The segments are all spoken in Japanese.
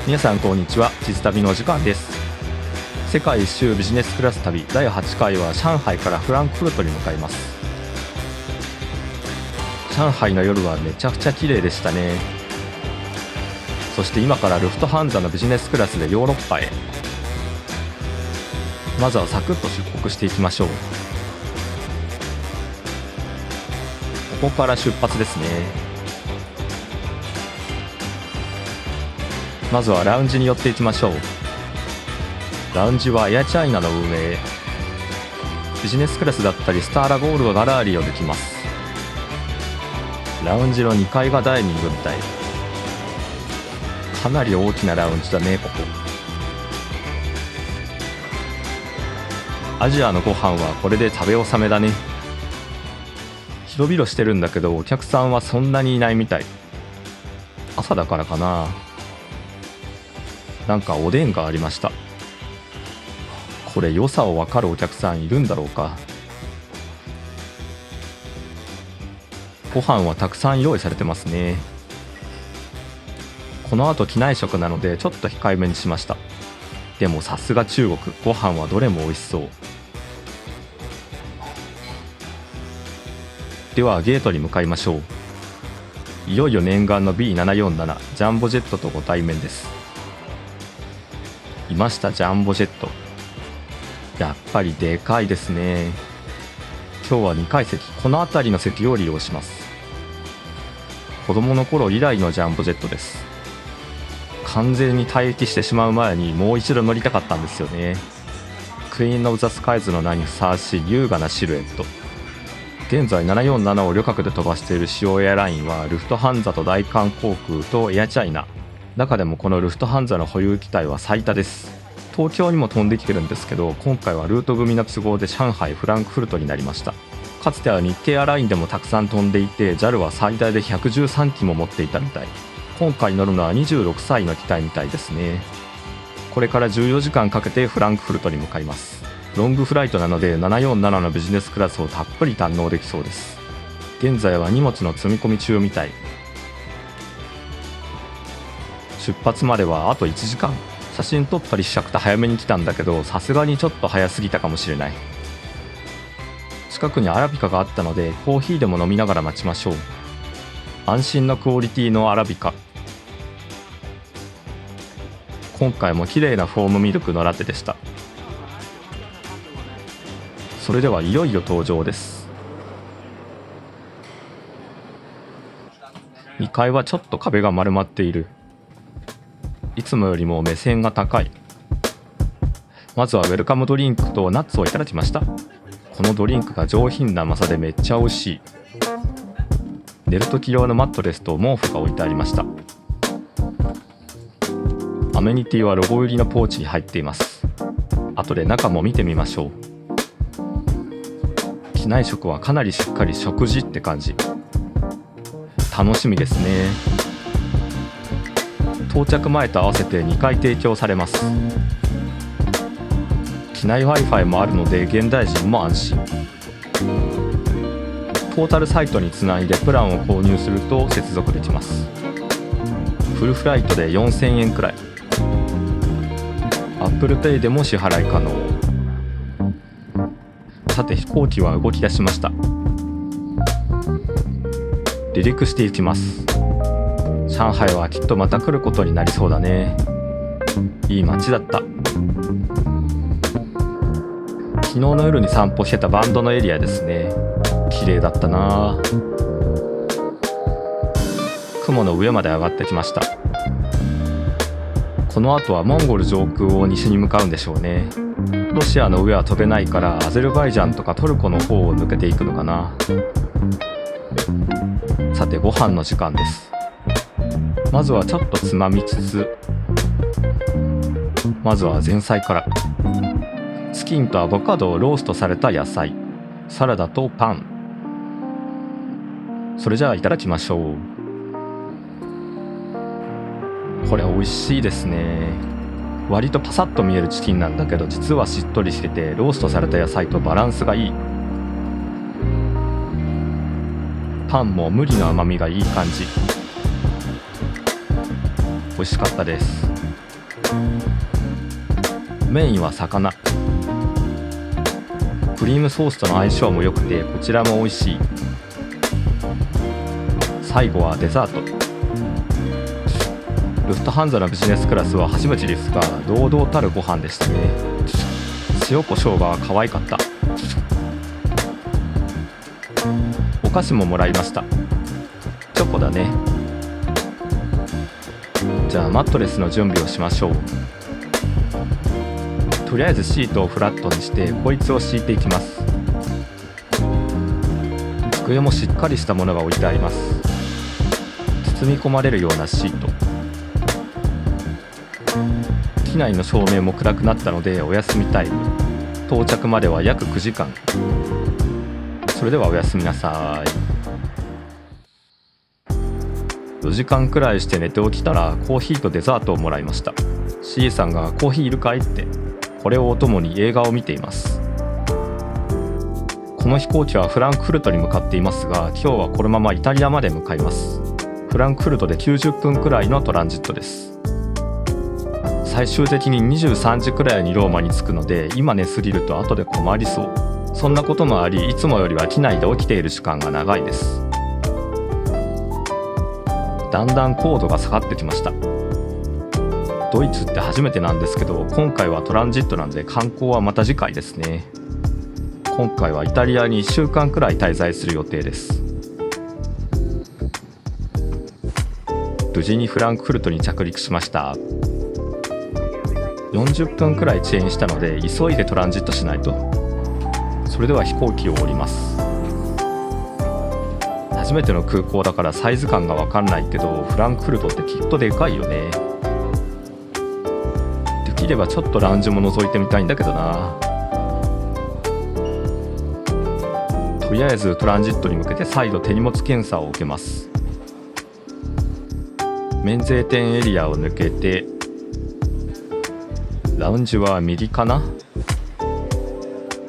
皆さんこんにちは。地図旅のお時間です。世界一周ビジネスクラス旅第8回は上海からフランクフルトに向かいます。上海の夜はめちゃくちゃ綺麗でしたね。そして今からルフトハンザのビジネスクラスでヨーロッパへ。まずはサクッと出国していきましょう。ここから出発ですね。まずはラウンジに寄っていきましょう。ラウンジはエアチャイナの運営。ビジネスクラスだったりスターラゴールドがラーリーをできます。ラウンジの2階がダイニングみたい。かなり大きなラウンジだね。ここアジアのご飯はこれで食べ納めだね。広々してるんだけどお客さんはそんなにいないみたい。朝だからかな。なんかおでんがありました。これ良さを分かるお客さんいるんだろうか。ご飯はたくさん用意されてますね。この後機内食なのでちょっと控えめにしました。でもさすが中国、ご飯はどれも美味しそう。ではゲートに向かいましょう。いよいよ念願の B747 ジャンボジェットとご対面です。いました、ジャンボジェット。やっぱりでかいですね。今日は2階席、この辺りの席を利用します。子供の頃以来のジャンボジェットです。完全に退役してしまう前にもう一度乗りたかったんですよね。クイーン・オブ・ザ・スカイズの名にふさわしい優雅なシルエット。現在747を旅客で飛ばしている主要エアラインはルフトハンザと大韓航空とエアチャイナ。中でもこのルフトハンザの保有機体は最多です。東京にも飛んできてるんですけど、今回はルート組の都合で上海、フランクフルトになりました。かつては日系エアラインでもたくさん飛んでいて JAL は最大で113機も持っていたみたい。今回乗るのは26歳の機体みたいですね。これから14時間かけてフランクフルトに向かいます。ロングフライトなので747のビジネスクラスをたっぷり堪能できそうです。現在は荷物の積み込み中みたい。出発まではあと1時間。写真撮ったりしちゃくて早めに来たんだけど、さすがにちょっと早すぎたかもしれない。近くにアラビカがあったのでコーヒーでも飲みながら待ちましょう。安心なクオリティのアラビカ。今回も綺麗なフォームミルクのラテでした。それではいよいよ登場です。2階はちょっと壁が丸まっている。いつもよりも目線が高い。まずはウェルカムドリンクとナッツをいただきました。このドリンクが上品な甘さでめっちゃ美味しい。寝るとき用のマットレスと毛布が置いてありました。アメニティはロゴ入りのポーチに入っています。後で中も見てみましょう。機内食はかなりしっかり食事って感じ。楽しみですね。到着前と合わせて2回提供されます。機内 Wi-Fi もあるので現代人も安心。ポータルサイトにつないでプランを購入すると接続できます。フルフライトで4000円くらい。 Apple Pay でも支払い可能。さて飛行機は動き出しました。離陸していきます。上海はきっとまた来ることになりそうだね。いい街だった。昨日の夜に散歩してたバンドのエリアですね。綺麗だったな。雲の上まで上がってきました。この後はモンゴル上空を西に向かうんでしょうね。ロシアの上は飛べないからアゼルバイジャンとかトルコの方を抜けていくのかな。さてご飯の時間です。まずはちょっとつまみつつ、まずは前菜から。チキンとアボカドをローストされた野菜、サラダとパン。それじゃあいただきましょう。これ美味しいですね。割とパサッと見えるチキンなんだけど実はしっとりしててローストされた野菜とバランスがいい。パンも麦の甘みがいい感じ。美味しかったです。メインは魚。クリームソースとの相性も良くてこちらも美味しい。最後はデザート。ルフトハンザのビジネスクラスは初めてですが堂々たるご飯でしたね。塩コショウが可愛かった。お菓子ももらいました。チョコだね。じゃあマットレスの準備をしましょう。とりあえずシートをフラットにしてこいつを敷いていきます。机もしっかりしたものが置いてあります。包み込まれるようなシート。機内の照明も暗くなったのでお休みタイム。到着までは約9時間。それではおやすみなさい。4時間くらいして寝て起きたらコーヒーとデザートをもらいました。 C さんがコーヒーいるかいって、これをお供に映画を見ています。この飛行機はフランクフルトに向かっていますが、今日はこのままイタリアまで向かいます。フランクフルトで90分くらいのトランジットです。最終的に23時くらいにローマに着くので、今寝すぎると後で困りそう。そんなこともあり、いつもよりは機内で起きている時間が長いです。だんだん高度が下がってきました。ドイツって初めてなんですけど、今回はトランジットなんで観光はまた次回ですね。今回はイタリアに1週間くらい滞在する予定です。無事にフランクフルトに着陸しました。40分くらい遅延したので急いでトランジットしないと。それでは飛行機を降ります。初めての空港だからサイズ感が分かんないけど、フランクフルトってきっとでかいよね。できればちょっとラウンジも覗いてみたいんだけどな。とりあえずトランジットに向けて再度手荷物検査を受けます。免税店エリアを抜けて、ラウンジは右かな。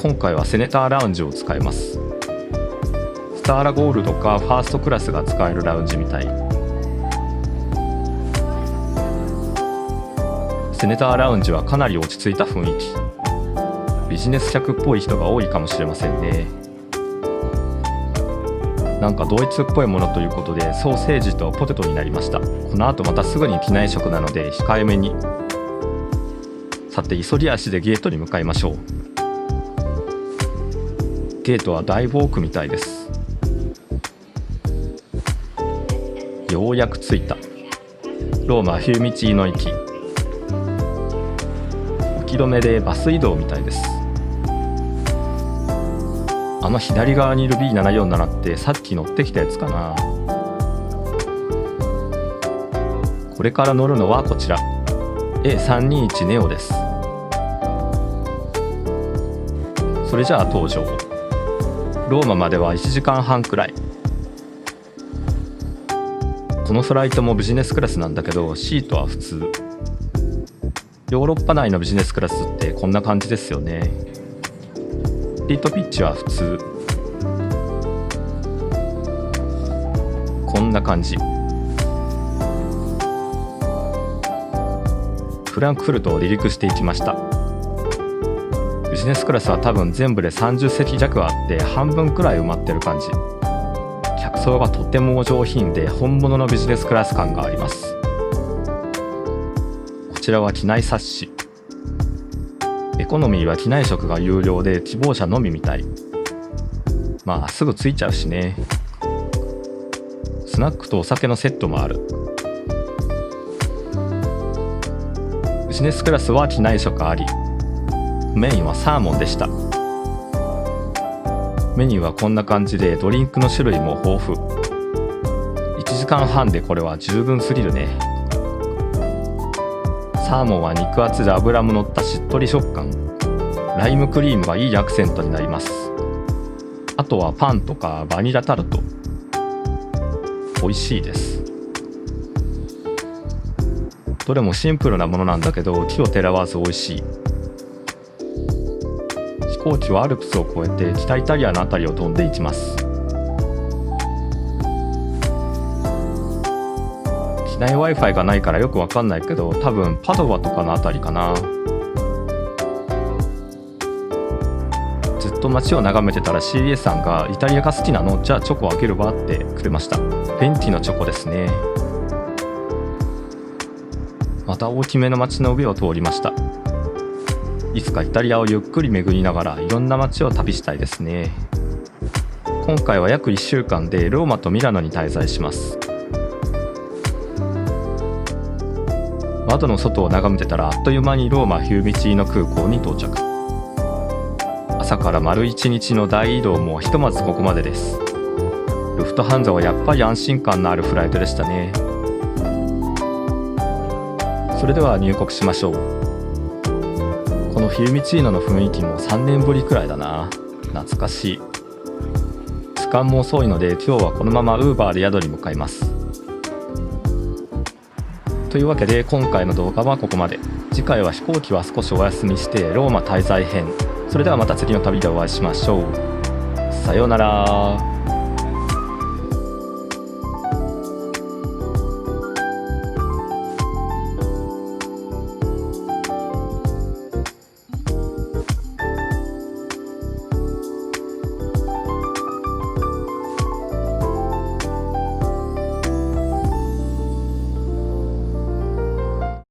今回はセネターラウンジを使います。スターラゴールドかファーストクラスが使えるラウンジみたい。セネターラウンジはかなり落ち着いた雰囲気。ビジネス客っぽい人が多いかもしれませんね。なんかドイツっぽいものということでソーセージとポテトになりました。この後またすぐに機内食なので控えめに。さて急ぎ足でゲートに向かいましょう。ゲートはだいぶ奥みたいです。ようやく着いた。ローマフィューミチーノ行き。お披露目でバス移動みたいです。あの左側にいる B747 ってさっき乗ってきたやつかな。これから乗るのはこちら A321 ネオです。それじゃあ登場。ローマまでは1時間半くらい。このフライトもビジネスクラスなんだけどシートは普通。ヨーロッパ内のビジネスクラスってこんな感じですよね。シートピッチは普通。こんな感じ。フランクフルトを離陸していきました。ビジネスクラスは多分全部で30席弱あって半分くらい埋まってる感じ。客層がとてもお上品で本物のビジネスクラス感があります。こちらは機内冊子。エコノミーは機内食が有料で希望者のみみたい。まあすぐ着いちゃうしね。スナックとお酒のセットもある。ビジネスクラスは機内食あり。メインはサーモンでした。メニューはこんな感じでドリンクの種類も豊富。1時間半でこれは十分すぎるね。サーモンは肉厚で脂も乗ったしっとり食感。ライムクリームがいいアクセントになります。あとはパンとかバニラタルト。美味しいです。どれもシンプルなものなんだけど奇をてらわず美味しい。飛行機はアルプスを越えて北イタリアの辺りを飛んでいきます。機内 Wi-Fi がないからよくわかんないけど多分パドヴァとかの辺りかな。と街を眺めてたら CA さんがイタリアが好きなの？じゃあチョコあげるわってくれました。フェンティのチョコですね。また大きめの街の上を通りました。いつかイタリアをゆっくり巡りながらいろんな街を旅したいですね。今回は約1週間でローマとミラノに滞在します。窓の外を眺めてたらあっという間にローマフィューミチーノ空港に到着。朝から丸1日の大移動もひとまずここまでです。ルフトハンザはやっぱり安心感のあるフライトでしたね。それでは入国しましょう。このフィューミチーノの雰囲気も3年ぶりくらいだな。懐かしい。時間も遅いので今日はこのまま Uber で宿に向かいます。というわけで今回の動画はここまで。次回は飛行機は少しお休みしてローマ滞在編。それではまた次の旅でお会いしましょう。さようなら。